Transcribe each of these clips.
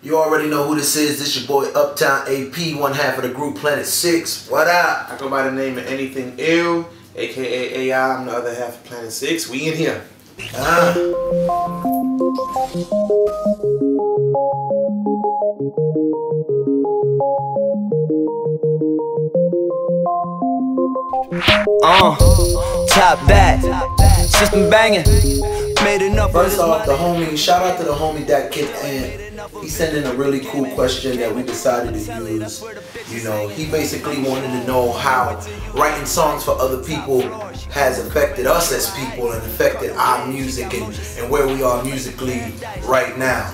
You already know who this is. This your boy Uptown AP, one half of the group Planet 6. What up? I go by the name of Anything Ill, aka AI. I'm the other half of Planet 6. We in here. Top back, system banging. Made enough. First off, the homie, shout out to the homie that Kid Ant. He sent in a really cool question that we decided to use. You know, he basically wanted to know how writing songs for other people has affected us as people and affected our music and where we are musically right now.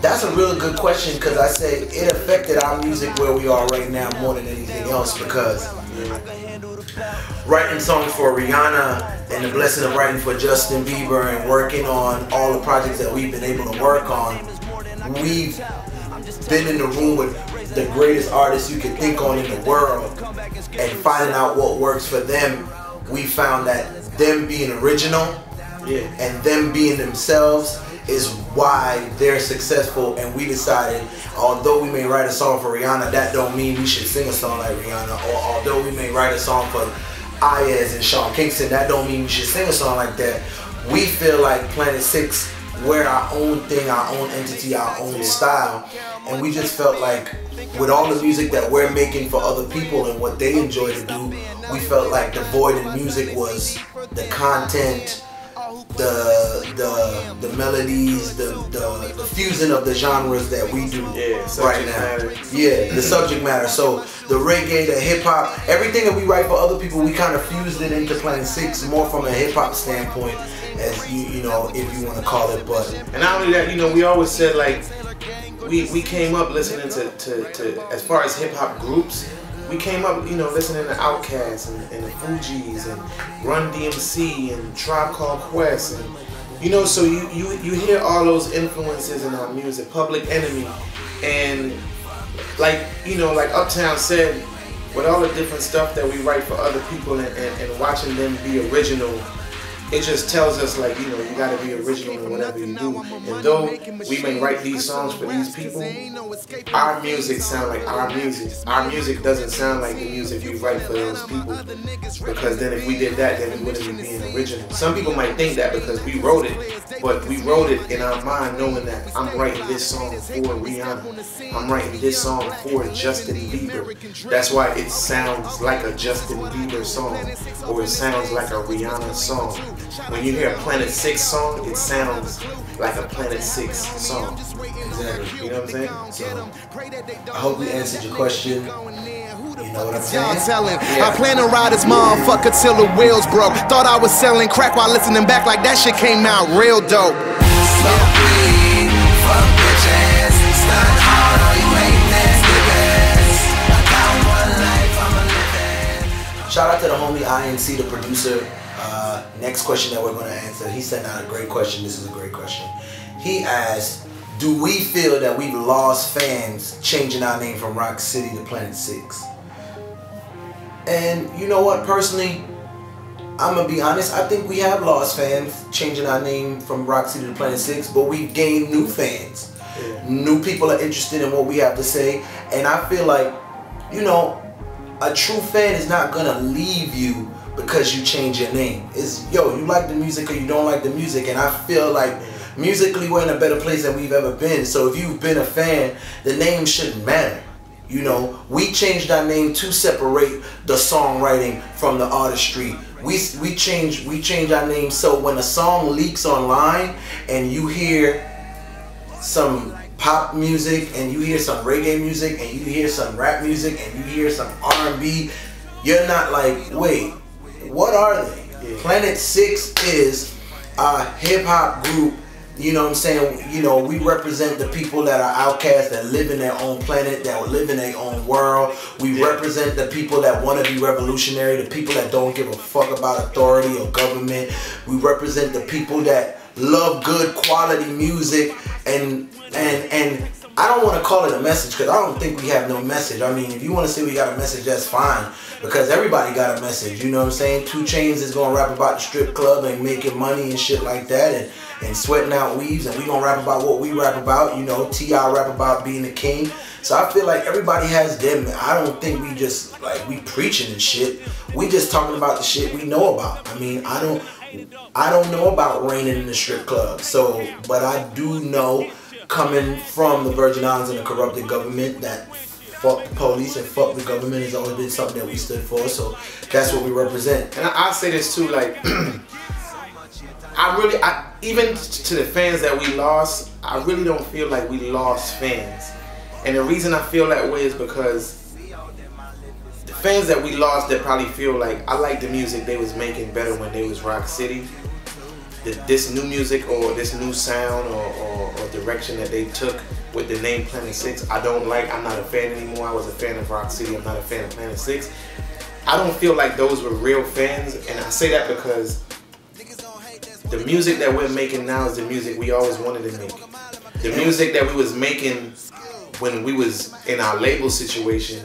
That's a really good question, because I say it affected our music where we are right now more than anything else, because writing songs for Rihanna and the blessing of writing for Justin Bieber and working on all the projects that we've been able to work on, we've been in the room with the greatest artists you could think on in the world and finding out what works for them. We found that them being original and them being themselves is why they're successful, and we decided, although we may write a song for Rihanna, that don't mean we should sing a song like Rihanna. Or although we may write a song for Ayaz and Sean Kingston, that don't mean we should sing a song like that. We feel like Planet 6, we're our own thing, our own entity, our own style, and we just felt like with all the music that we're making for other people and what they enjoy to do, we felt like the void in music was the content, the melodies, the fusion of the genres that we do right now. The subject matter. So the reggae, the hip hop, everything that we write for other people, we kind of fused it into Planet 6 more from a hip hop standpoint, as you know, if you want to call it. But and not only that, you know, we always said like we came up listening to as far as hip hop groups. We came up, you know, listening to Outkast and the Fugees and Run DMC and Tribe Called Quest, and you know, so you hear all those influences in our music, Public Enemy, and like, you know, like Uptown said, with all the different stuff that we write for other people and watching them be original, it just tells us, like, you know, you gotta be original in whatever you do. And though we may write these songs for these people, our music sound like our music. Our music doesn't sound like the music we write for those people, because then if we did that, then we wouldn't be being original. Some people might think that because we wrote it, but we wrote it in our mind knowing that I'm writing this song for Rihanna. I'm writing this song for Justin Bieber. That's why it sounds like a Justin Bieber song, or it sounds like a Rihanna song. When you hear a Planet 6 song, it sounds like a Planet 6 song. Exactly. You know what I'm saying? So, I hope we answered your question. You know what I'm saying? I plan to ride this motherfucker till the wheels broke. Thought I was selling crack while listening back like that shit came out real dope. Shout out to the homie INC, the producer. Next question that we're going to answer, he sent out a great question. This is a great question. He asked, do we feel that we've lost fans changing our name from Rock City to Planet 6? And you know what, personally, I'm going to be honest, I think we have lost fans changing our name from Rock City to Planet 6, but we've gained new fans. New people are interested in what we have to say, and I feel like, you know, a true fan is not going to leave you because you change your name. It's, yo, you like the music or you don't like the music, and I feel like musically we're in a better place than we've ever been. So if you've been a fan, the name shouldn't matter. You know, we changed our name to separate the songwriting from the artistry. We change our name so when a song leaks online and you hear some pop music and you hear some reggae music and you hear some rap music and you hear some R&B, you're not like, wait, what are they? Planet 6 is a hip-hop group, you know what I'm saying? You know, we represent the people that are outcasts, that live in their own planet, that live in their own world. We represent the people that want to be revolutionary, the people that don't give a fuck about authority or government. We represent the people that love good quality music, and I don't want to call it a message, because I don't think we have no message. I mean, if you want to say we got a message, that's fine, because everybody got a message, you know what I'm saying? 2 Chainz is going to rap about the strip club and making money and shit like that, and sweating out weaves, and we gonna rap about what we rap about. You know, T.I. rap about being the king. So I feel like everybody has them. I don't think we just like we preaching and shit. We just talking about the shit we know about. I mean, I don't know about raining in the strip club. So, but I do know, coming from the Virgin Islands and a corrupted government, that fuck the police and fuck the government has always been something that we stood for. So that's what we represent. And I'll say this too, like, even to the fans that we lost, I really don't feel like we lost fans. And the reason I feel that way is because the fans that we lost, that probably feel like, I like the music they was making better when they was Rock City. This new music or this new sound or direction that they took with the name Planet 6, I don't like. I'm not a fan anymore. I was a fan of Rock City. I'm not a fan of Planet 6. I don't feel like those were real fans, and I say that because the music that we're making now is the music we always wanted to make. The music that we was making when we was in our label situation,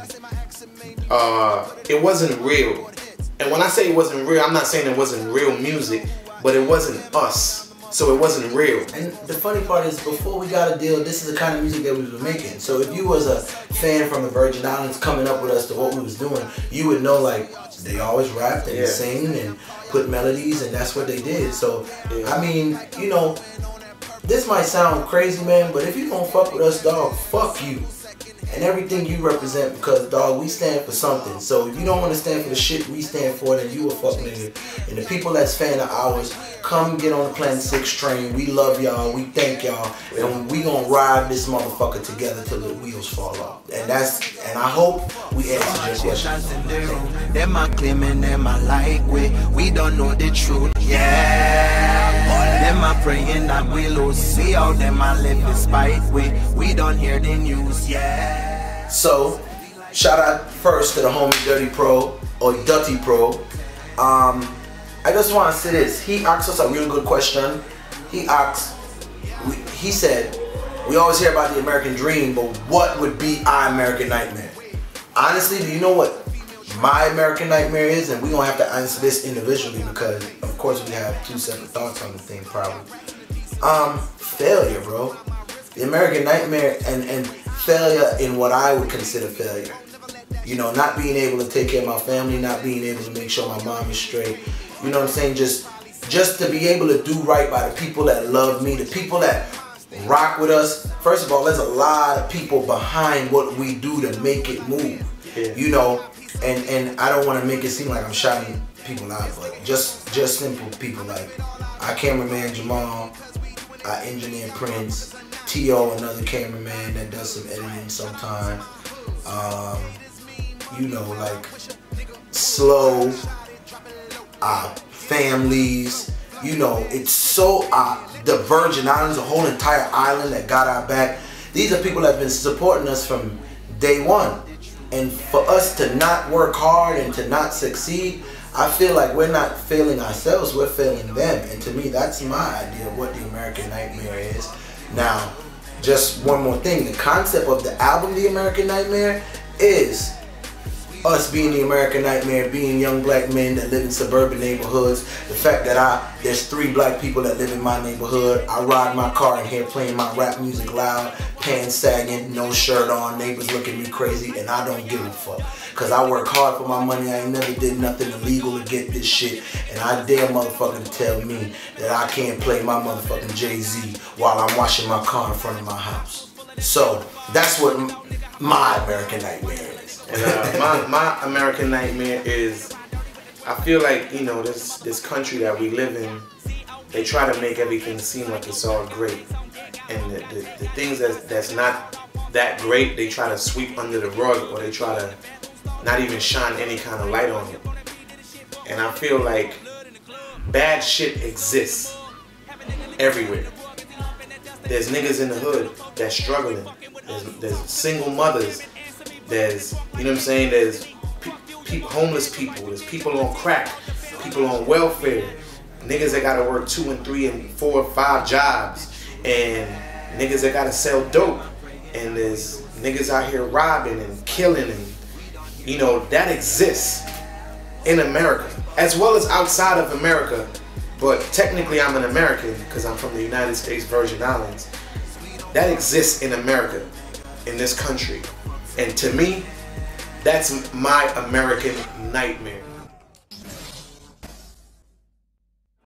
it wasn't real. And when I say it wasn't real, I'm not saying it wasn't real music, but it wasn't us, so it wasn't real. And the funny part is, before we got a deal, this is the kind of music that we were making. So if you was a fan from the Virgin Islands coming up with us to what we was doing, you would know, like, they always rapped and sang and put melodies, and that's what they did. So, I mean, you know, this might sound crazy, man, but if you don't fuck with us, dog, fuck you. And everything you represent, because, dog, we stand for something. So if you don't want to stand for the shit we stand for, then you a fuck nigga. And the people that's fan of ours, come get on the Planet 6 train. We love y'all. We thank y'all. And we gonna ride this motherfucker together till the wheels fall off. And I hope we answered your question. Them a claiming, them a like we don't know the truth, yeah. Them a praying that we lose. See how them a live despite we don't hear the news, yeah. So, shout out first to the homie Dirty Pro, or Dutty Pro. I just want to say this. He asked us a real good question. He said, we always hear about the American dream, but what would be our American nightmare? Honestly, do you know what my American nightmare is? And we're going to have to answer this individually, because, of course, we have two separate thoughts on the thing, probably. Failure, bro. The American nightmare and failure in what I would consider failure. You know, not being able to take care of my family, not being able to make sure my mom is straight. You know what I'm saying? Just to be able to do right by the people that love me, the people that rock with us. First of all, there's a lot of people behind what we do to make it move. Yeah. You know, and I don't want to make it seem like I'm shouting people out, but just simple people like our cameraman Jamal, our engineer Prince, T.O., another cameraman that does some editing sometimes. You know, like Slow, families, you know, it's so, the Virgin Islands, the whole entire island that got our back. These are people that have been supporting us from day one. And for us to not work hard and to not succeed, I feel like we're not failing ourselves, we're failing them. And to me, that's my idea of what the American nightmare is. Now, just one more thing, the concept of the album, The American Nightmare, is us being the American nightmare, being young black men that live in suburban neighborhoods. The fact that there's 3 black people that live in my neighborhood. I ride my car in here playing my rap music loud, pants sagging, no shirt on, neighbors looking at me crazy, and I don't give a fuck. Cause I work hard for my money. I ain't never did nothing illegal to get this shit. And I dare motherfucker to tell me that I can't play my motherfucking Jay-Z while I'm washing my car in front of my house. So that's what my American nightmare is. And my American nightmare is, I feel like, you know, this country that we live in, they try to make everything seem like it's all great. And the things that's not that great, they try to sweep under the rug, or they try to not even shine any kind of light on it. And I feel like bad shit exists everywhere. There's niggas in the hood that's struggling. There's single mothers. There's, you know what I'm saying, there's homeless people, there's people on crack, people on welfare, niggas that gotta work 2 and 3 and 4 or 5 jobs, and niggas that gotta sell dope, and there's niggas out here robbing and killing, and you know, that exists in America, as well as outside of America. but technically I'm an American because I'm from the United States Virgin Islands. That exists in America, in this country. And to me, that's my American nightmare.